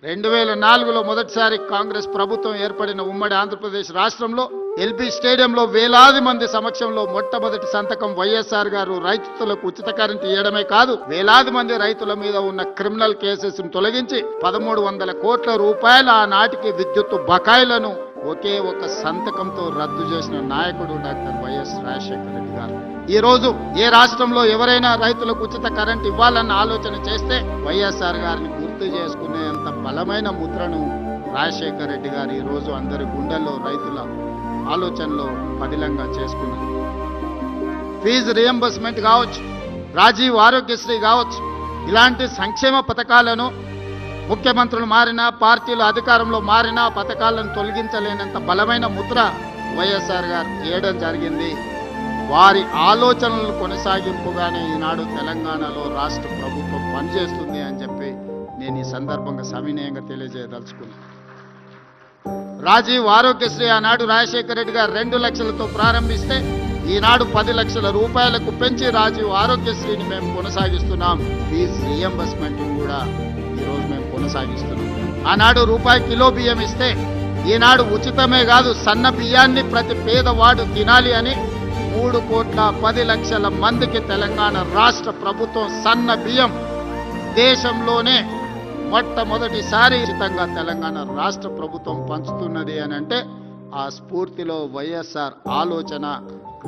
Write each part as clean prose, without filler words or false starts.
2004లో మొదటిసారి కాంగ్రెస్ ప్రభుత్వం ఏర్పడిన ఉమ్మడి ఆంధ్రప్రదేశ్ రాష్ట్రంలో ఎల్బీ స్టేడియంలో వేలాది మంది సమక్షంలో మొట్టమొదటి సంతకం వైఎస్ఆర్ గారు రైతులకు ఉచిత కరెంటు ఇవ్వడమే కాదు, వేలాది మంది రైతుల మీద ఉన్న క్రిమినల్ కేసెస్ తొలగించి 1300 కోట్ల రూపాయల ఆనాటికి విద్యుత్ బకాయిలను ఒకే ఒక సంతకంతో రద్దు చేసిన నాయకుడు డాక్టర్ వైఎస్ రాజశేఖర రెడ్డి గారు. ఈ రోజు ఏ రాష్ట్రంలో ఎవరైనా రైతులకు ఉచిత కరెంట్ ఇవ్వాలన్న ఆలోచన చేస్తే వైఎస్ఆర్ గారిని గుర్తు చేసుకునేంత బలమైన ముద్రను రాజశేఖర రెడ్డి గారు ఈ రోజు అందరి గుండెల్లో రైతుల ఆలోచనలో పదిలంగా చేసుకున్నారు. ఫీజు రియంబర్స్మెంట్ కావచ్చు, రాజీవ్ ఆరోగ్యశ్రీ కావచ్చు, ఇలాంటి సంక్షేమ పథకాలను ముఖ్యమంత్రులు మారినా, పార్టీలు అధికారంలో మారినా పథకాలను తొలగించలేనంత బలమైన ముద్ర వైఎస్ఆర్ గారు చేయడం జరిగింది. వారి ఆలోచనలు కొనసాగింపుగానే ఈనాడు తెలంగాణలో రాష్ట్ర ప్రభుత్వం పనిచేస్తుంది అని చెప్పి నేను ఈ సందర్భంగా సవినయంగా తెలియజేయదలుచుకున్నాను. రాజీవ్ ఆరోగ్యశ్రీ ఆనాడు రాజశేఖర రెడ్డి గారు 2 లక్షలతో ప్రారంభిస్తే ఈనాడు 10 లక్షల రూపాయలకు పెంచి రాజీవ్ ఆరోగ్యశ్రీని మేము కొనసాగిస్తున్నాం. ఫీజు రియంబర్స్మెంట్ కూడా ఈరోజు మేము కొనసాగిస్తున్నాం. ఆనాడు రూపాయి కిలో బియ్యం ఇస్తే ఈనాడు ఉచితమే కాదు, సన్న బియ్యాన్ని ప్రతి పేదవాడు తినాలి అని 3,10,00,000 మందికి తెలంగాణ రాష్ట్ర ప్రభుత్వం సన్న బియ్యం దేశంలోనే మొట్టమొదటిసారి ఉచితంగా తెలంగాణ రాష్ట్ర ప్రభుత్వం పంచుతున్నది అని అంటే ఆ స్ఫూర్తిలో వైఎస్ఆర్ ఆలోచన,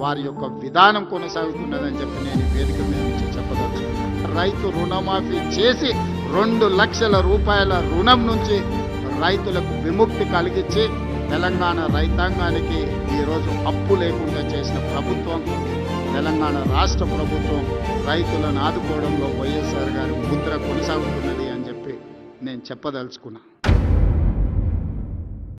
వారి యొక్క విధానం కొనసాగుతున్నదని చెప్పి నేను వేదిక మీద నుంచి చెప్పదలుచుకున్నాను. రైతు రుణమాఫీ చేసి 2 లక్షల రూపాయల రుణం నుంచి రైతులకు విముక్తి కలిగించి తెలంగాణ రైతాంగానికి ఈరోజు అప్పు లేకుండా చేసిన ప్రభుత్వం తెలంగాణ రాష్ట్ర ప్రభుత్వం. రైతులను ఆదుకోవడంలో వైఎస్ఆర్ గారి ముద్ర కొనసాగుతున్నది అని చెప్పి నేను చెప్పదలుచుకున్నాను.